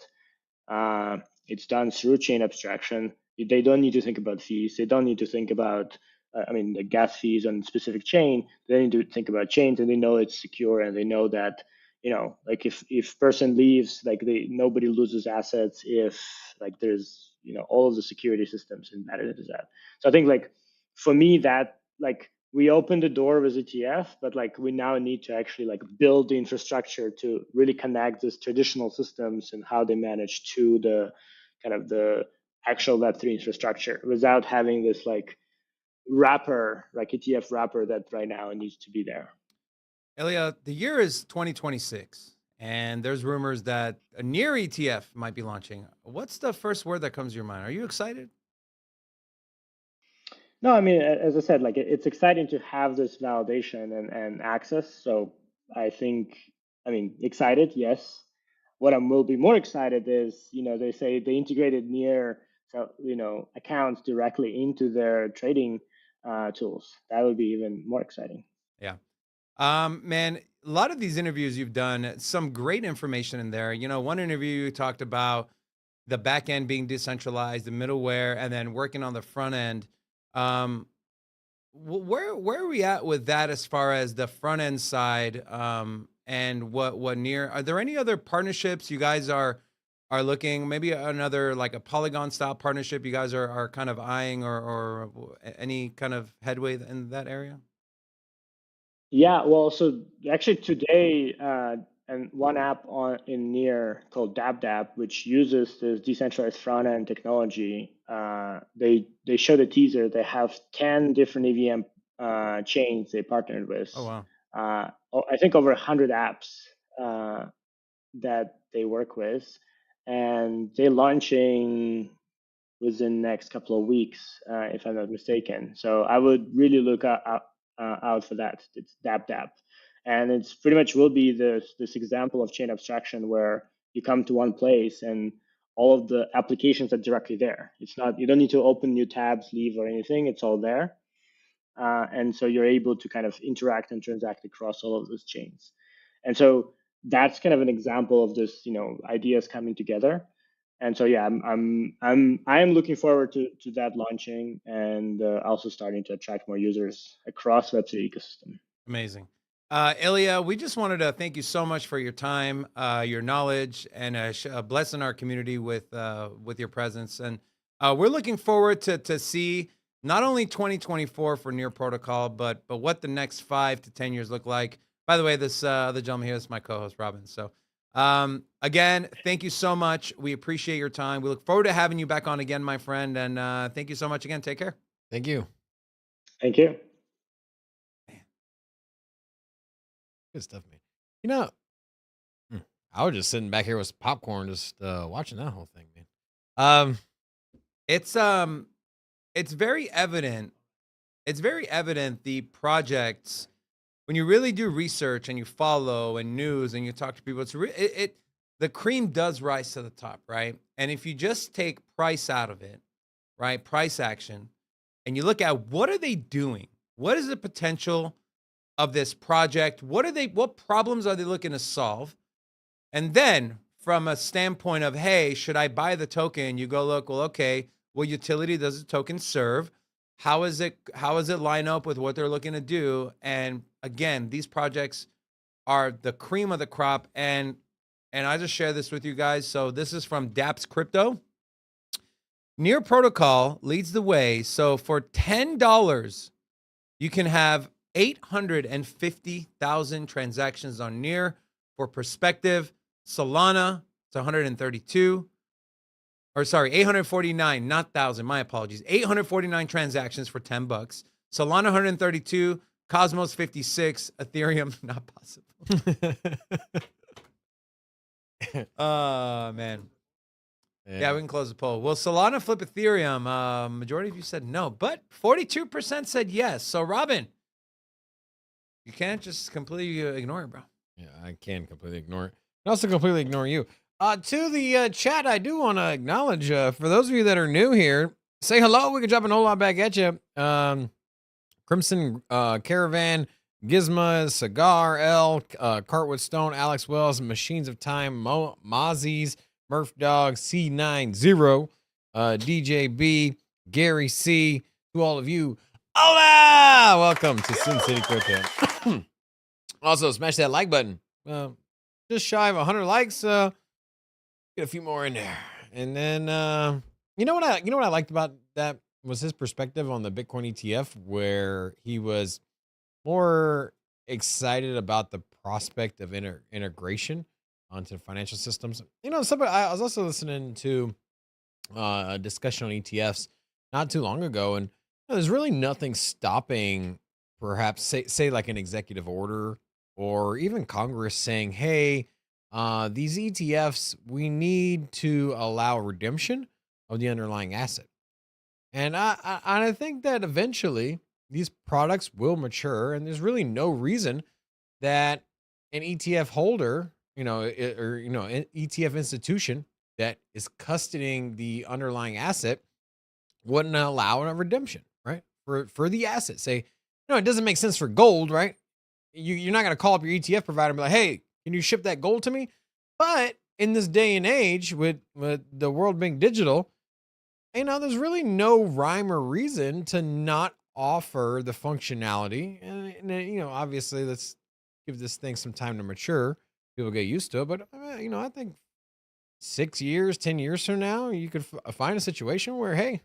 It's done through chain abstraction. They don't need to think about fees. They don't need to think about the gas fees on specific chain. They need to think about chains, and they know it's secure, and they know that like if person leaves, like nobody loses assets if like there's all of the security systems embedded into that. So I think like for me that like we opened the door with ETF, but like we now need to actually like build the infrastructure to really connect these traditional systems and how they manage to the kind of the actual Web3 infrastructure, without having this like wrapper, like ETF wrapper that right now needs to be there. Illia, the year is 2026, and there's rumors that a near ETF might be launching. What's the first word that comes to your mind? Are you excited? No, I mean, as I said, like it's exciting to have this validation and access. So I think, I mean, excited, yes. What I will be more excited is, they say they integrated near, so accounts directly into their trading tools. That would be even more exciting. Yeah. Man, a lot of these interviews you've done, some great information in there. One interview you talked about the back end being decentralized, the middleware, and then working on the front end. Um, where are we at with that as far as the front end side? And what near? Are there any other partnerships you guys are looking? Maybe another like a Polygon style partnership you guys are kind of eyeing, or any kind of headway in that area? Yeah, well, so actually today, and one app in Near called DabDab, which uses this decentralized front end technology, they showed a teaser. They have 10 different EVM chains they partnered with. Oh wow. I think over 100 apps that they work with, and they're launching within the next couple of weeks, if I'm not mistaken. So I would really look out for that. It's DApp, and it's pretty much will be this example of chain abstraction where you come to one place and all of the applications are directly there. It's not, you don't need to open new tabs, leave, or anything. It's all there, and so you're able to kind of interact and transact across all of those chains. And so that's kind of an example of this, ideas coming together. And so yeah, I am looking forward to that launching, and also starting to attract more users across Web3 ecosystem. Amazing. Ilya, we just wanted to thank you so much for your time, your knowledge, and blessing our community with your presence. And we're looking forward to see not only 2024 for Near Protocol, but what the next 5 to 10 years look like. By the way, this other gentleman here is my co-host, Robin. So again, thank you so much. We appreciate your time. We look forward to having you back on again, my friend. And thank you so much again. Take care. Thank you. Thank you. Good stuff, man. You know, I was just sitting back here with popcorn, just watching that whole thing, man. It's very evident. It's very evident the projects, when you really do research and you follow and news and you talk to people, the cream does rise to the top, right? And if you just take price out of it, right, price action, and you look at what are they doing, what is the potential of this project, what problems are they looking to solve, and then from a standpoint of, hey, should I buy the token? You go look, well, okay, what utility does the token serve? How is it line up with what they're looking to do? And again, these projects are the cream of the crop. And I just share this with you guys. So this is from Daps Crypto. Near Protocol leads the way. So for $10, you can have 850,000 transactions on Near. For perspective, Solana, it's 132. Or sorry, 849, not 1,000. My apologies. 849 transactions for $10. Solana 132, Cosmos 56, Ethereum not possible. Oh man. Yeah, we can close the poll. Will Solana flip Ethereum? Majority of you said no, but 42% said yes. So Robin, you can't just completely ignore it, bro. Yeah, I can completely ignore it. I also completely ignore you. To the chat, I do want to acknowledge, for those of you that are new here, say hello. We can drop an hola back at you. Crimson Caravan, Gizma, Cigar, L, Cartwood Stone, Alex Wells, Machines of Time, Mozzies, Murph Dog, C90, DJ B, Gary C, to all of you, hola! Welcome to Sin City Crypto. Also, smash that like button. Just shy of 100 likes. Get a few more in there, and then you know what I liked about that was his perspective on the Bitcoin ETF, where he was more excited about the prospect of integration onto financial systems. You know, I was also listening to a discussion on ETFs not too long ago, and there's really nothing stopping, perhaps say like an executive order or even Congress saying, hey, these ETFs, we need to allow redemption of the underlying asset. And I think that eventually these products will mature, and there's really no reason that an ETF holder, an ETF institution that is custodying the underlying asset wouldn't allow a redemption, right? For the asset. Say, it doesn't make sense for gold, right? You're not going to call up your ETF provider and be like, hey, can you ship that gold to me? But in this day and age, with the world being digital, there's really no rhyme or reason to not offer the functionality. And obviously, let's give this thing some time to mature. People get used to it. But, I think 6 years, 10 years from now, you could find a situation where, hey,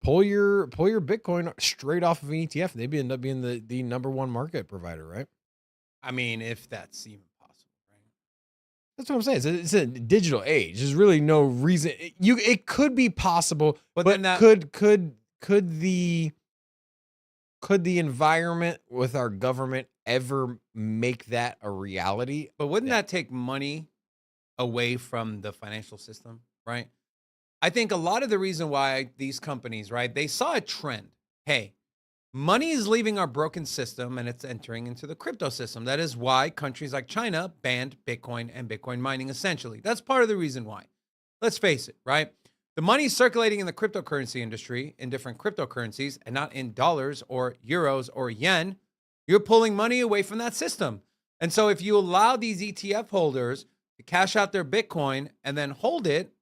pull your Bitcoin straight off of an ETF. They'd end up being the number one market provider, right? I mean, if that's even possible, right? That's what I'm saying. It's a digital age. There's really no reason. It could be possible, but then could the environment with our government ever make that a reality? But wouldn't that take money away from the financial system, right? I think a lot of the reason why these companies, right, they saw a trend. Hey, money is leaving our broken system and it's entering into the crypto system. That is why countries like China banned Bitcoin and Bitcoin mining, essentially. That's part of the reason why. Let's face it, right? The money circulating in the cryptocurrency industry in different cryptocurrencies and not in dollars or euros or yen, you're pulling money away from that system. And so if you allow these ETF holders to cash out their Bitcoin and then hold it,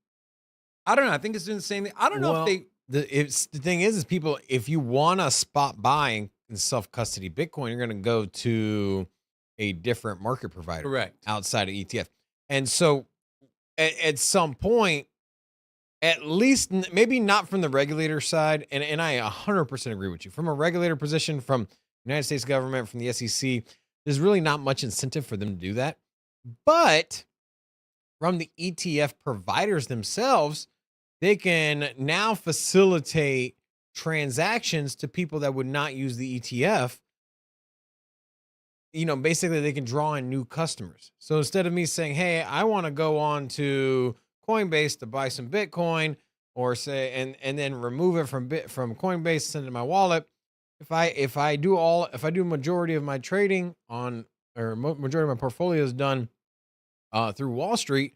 I don't know. I think it's doing the same thing. I don't know if the thing is people, if you want to spot buy and self-custody Bitcoin, you're going to go to a different market provider. Correct. Outside of ETF. And so at some point, at least maybe not from the regulator side, and I 100% agree with you. From a regulator position, from the United States government, from the SEC, there's really not much incentive for them to do that. But from the ETF providers themselves, they can now facilitate transactions to people that would not use the ETF. Basically they can draw in new customers. So instead of me saying, hey, I want to go on to Coinbase to buy some Bitcoin, or say, and then remove it from Coinbase, send it to my wallet. If I do a majority of my trading majority of my portfolio is done through Wall Street,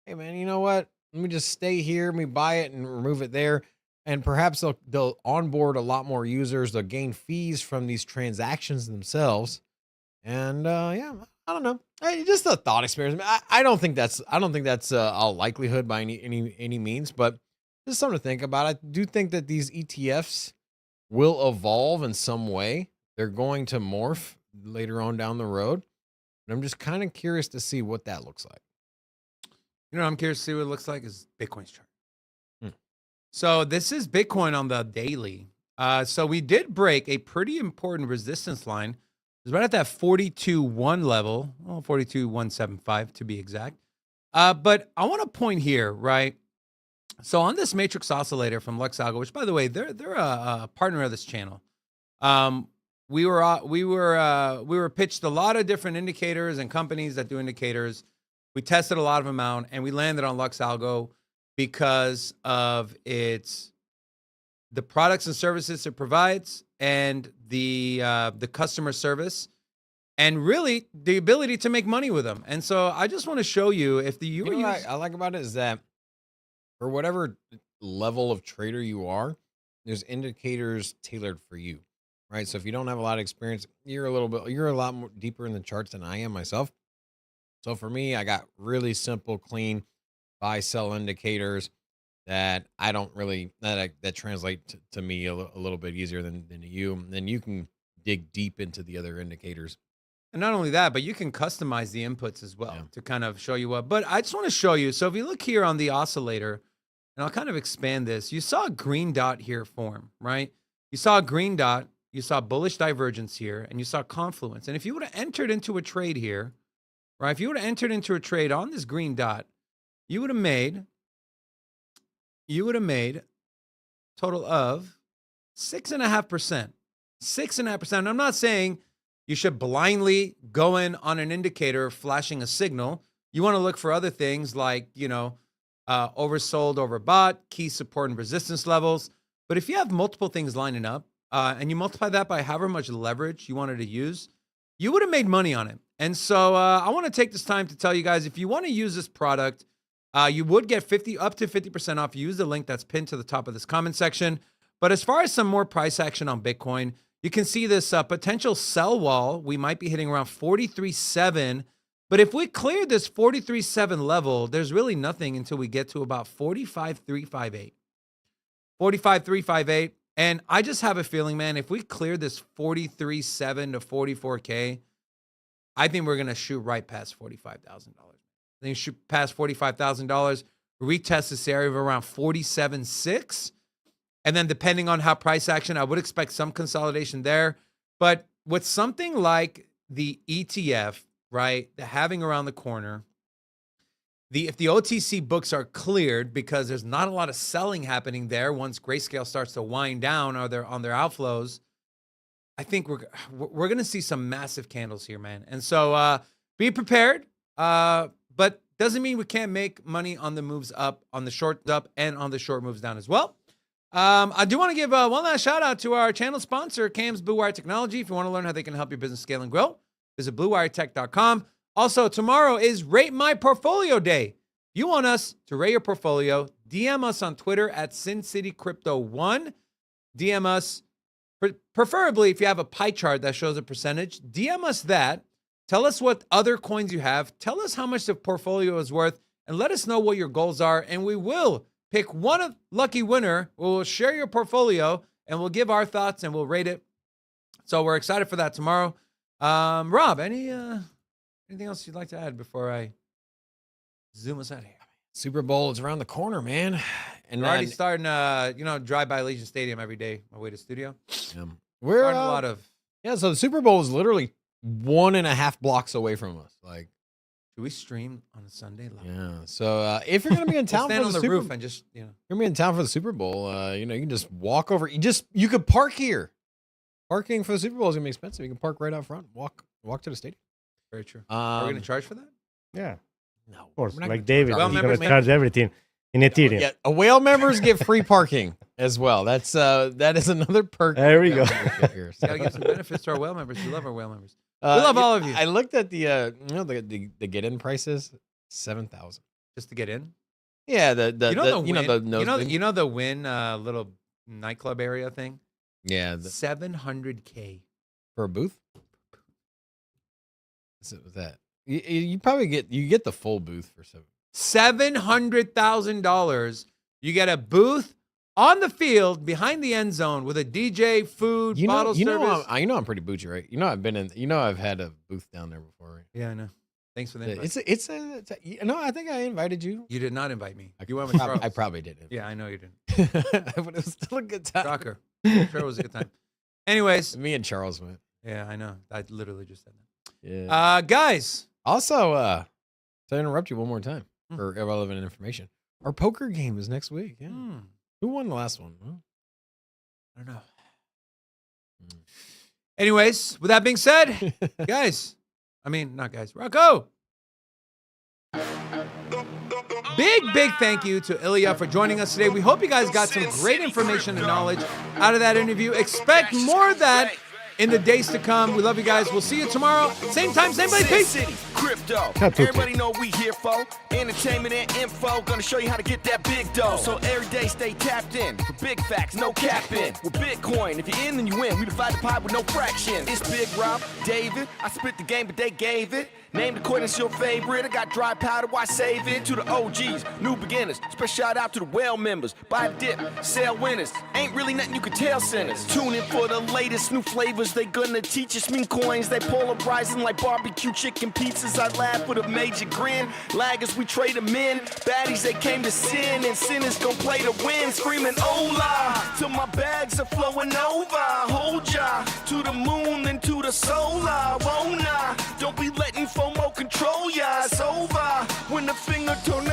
hey man, you know what? Let me just stay here. Let me buy it and remove it there. And perhaps they'll onboard a lot more users. They'll gain fees from these transactions themselves. And I don't know. Just a thought experiment. I don't think that's a likelihood by any means. But Just something to think about. I do think that these ETFs will evolve in some way. They're going to morph later on down the road. And I'm just kind of curious to see what that looks like. You know what I'm curious to see what it looks like is Bitcoin's chart. Hmm. So this is Bitcoin on the daily. So we did break a pretty important resistance line. It's right at that 42.1 level, well, 42.175 to be exact. But I want to point here, right? So on this matrix oscillator from LuxAlgo, which by the way, they're a partner of this channel. We were pitched a lot of different indicators and companies that do indicators. We tested a lot of them out, and we landed on LuxAlgo because of the products and services it provides, and the customer service, and really the ability to make money with them. And so I just want to show you if You know what I like about it is that for whatever level of trader you are, there's indicators tailored for you, right? So if you don't have a lot of experience, you're a lot more deeper in the charts than I am myself. So for me, I got really simple, clean buy sell indicators that I don't really that translate to me a little bit easier than to you. And then you can dig deep into the other indicators. And not only that, but you can customize the inputs as well Yeah. to kind of show you what. But I just want to show you. So if you look here on the oscillator, and I'll kind of expand this, you saw a green dot here form, right? You saw a green dot, you saw bullish divergence here, and you saw confluence. And if you would have entered into a trade here, right? If you would have entered into a trade on this green dot, you would have made total of 6.5%. 6.5%. I'm not saying you should blindly go in on an indicator flashing a signal. You want to look for other things like, oversold, overbought, key support and resistance levels. But if you have multiple things lining up and you multiply that by however much leverage you wanted to use, you would have made money on it. And so I want to take this time to tell you guys, if you want to use this product, you would get up to 50% off. Use the link that's pinned to the top of this comment section. But as far as some more price action on Bitcoin, you can see this potential sell wall. We might be hitting around 43.7. But if we clear this 43.7 level, there's really nothing until we get to about 45.358. 45.358. And I just have a feeling, man, if we clear this 43.7 to 44K, I think we're going to shoot right past $45,000. I think shoot past $45,000, retest this area of around 47.6. And then depending on how price action, I would expect some consolidation there. But with something like the ETF, right, the having around the corner, if the OTC books are cleared because there's not a lot of selling happening there once Grayscale starts to wind down on their outflows, I think we're going to see some massive candles here, man. And so be prepared, but doesn't mean we can't make money on the moves up, on the short up, and on the short moves down as well. I do want to give one last shout out to our channel sponsor, Cam's Blue Wire Technology. If you want to learn how they can help your business scale and grow, visit bluewiretech.com. Also, tomorrow is Rate My Portfolio Day. You want us to rate your portfolio, DM us on Twitter at SinCityCrypto1. DM us, preferably if you have a pie chart that shows a percentage, DM us that. Tell us what other coins you have. Tell us how much the portfolio is worth, and let us know what your goals are, and we will pick one lucky winner. We'll share your portfolio, and we'll give our thoughts, and we'll rate it. So we're excited for that tomorrow. Rob, anything else you'd like to add before I zoom us out of here? Super Bowl is around the corner, man. And we're already starting, drive by Legion Stadium every day on my way to studio. We're a lot of. Yeah, so the Super Bowl is literally 1.5 blocks away from us. Like, do we stream on a Sunday? Yeah. So if you're gonna be in town stand for on the the Super, roof and just you're gonna be in town for the Super Bowl. You can just walk over. You could park here. Parking for the Super Bowl is gonna be expensive. You can park right out front. Walk to the stadium. Very true. Are we gonna charge for that? Yeah. No, of course. we're not Like gonna David, charge. he's Well, going to members- charge everything in Ethereum. Yeah, whale members get free parking as well. That is another perk. There we go. Here, Gotta give some benefits to our whale members. We love our whale members. We love all of you. I looked at the get in prices, $7,000 Just to get in. Yeah, the Win little nightclub area thing. Yeah, $700K for a booth. What's it with that? You probably get the full booth for $700,000 You get a booth on the field behind the end zone with a DJ, food, bottle service. I'm pretty bougie, right? I've had a booth down there before, right? Yeah, I know. Thanks for the invite. I think I invited you. You did not invite me. You went with Charles. I probably did. Yeah, I know you didn't. But it was still a good time. Shocker. I'm sure it was a good time. Anyways. Me and Charles went. Yeah, I know. I literally just said that. Yeah. Guys. Also, to interrupt you one more time for irrelevant information, our poker game is next week. Yeah. Who won the last one? Huh? I don't know. Anyways, with that being said, guys. Not guys. Rocco. Big thank you to Illia for joining us today. We hope you guys got some great information and knowledge out of that interview. Expect more of that in the days to come. We love you guys. We'll see you tomorrow. Same time, same place. Peace. Crypto. Everybody know we here for entertainment and info. Gonna show you how to get that big dough. So every day stay tapped in for big facts, no capping. With Bitcoin, if you're in, then you win. We divide the pie with no fraction. It's Big Rob, David. I spit the game, but they gave it. Name the coin that's your favorite. I got dry powder, why save it? To the OGs, new beginners. Special shout out to the well members. Buy the dip, sell winners. Ain't really nothing you can tell sinners. Tune in for the latest new flavors. They gonna teach us mean coins. They polarizing like barbecue chicken pizzas. I laugh with a major grin. Laggers, we trade them in. Baddies, they came to sin. And sinners gon' play to win. Screaming, hola, till my bags are flowing over. Hold ya to the moon and to the solar. Won't I? Don't be letting FOMO control ya. It's over when the finger turn